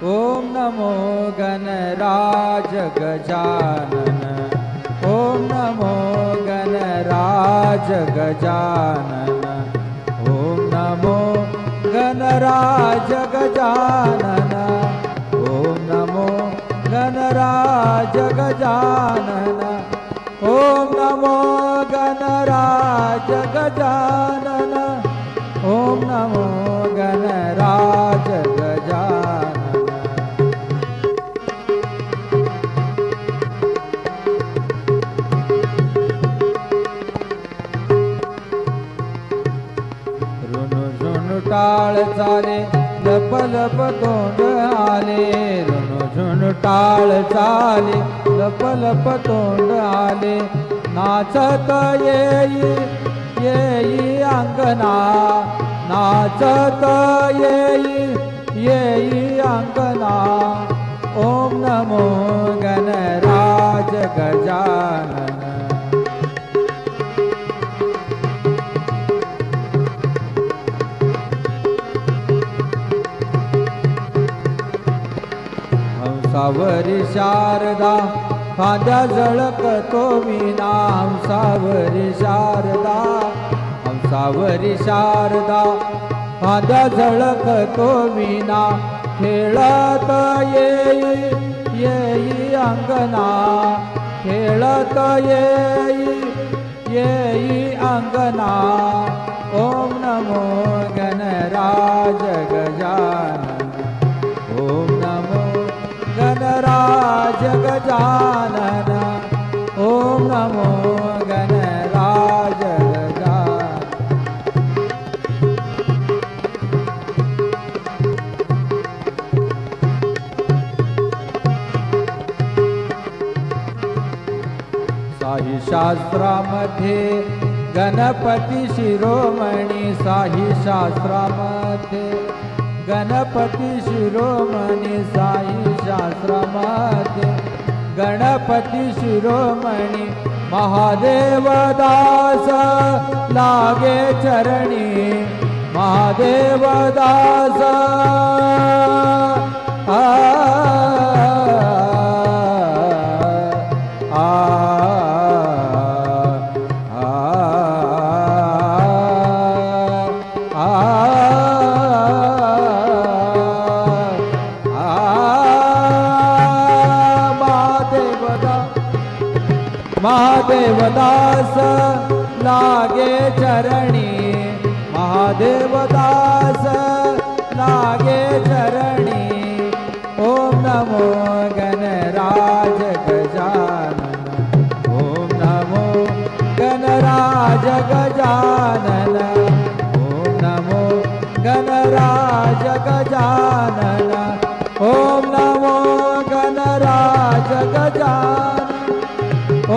ओम नमो गणराज गजानन। ओम नमो गणराज गजानन। ओम नमो गणराज गजानन। ओम नमो गणराज गजानन। ओम नमो गणराज गजानन। ओम नमो गणराज गजानन। टाळ चाले लप लप तोंड आले। ऋणझुण टाळ चाले लप लप तोंड आले। नाचत येई येई अंगना। नाचत येई येई अंगना। ओम नमो गणराज गजानन। हंसावरी शारदा खांद्या झळकतो वीणा। हंसावरी शारदा हंसावरी शारदा खांद्या झळकतो वीणा। खेळत येई येई अंगना। खेळत येई येई अंगना। ओम नमो गणराज गजानन। ओम नमो गणराज गजानन। ओम नमो गणराज गजानन। साही शास्त्रामध्ये गणपती शिरोमणी। साही शास्त्रामध्ये गणपती शिरोमणी। साई शास्त्रामध्ये गणपती शिरोमणी। महादेव दास लागे चरणी। महादेव दास महादेव दास लागे चरणी। महादेव दास लागे चरणी। ओम नमो गणराज गजानन। ओम नमो गणराज गजानन। ओम नमो गणराज गजानन।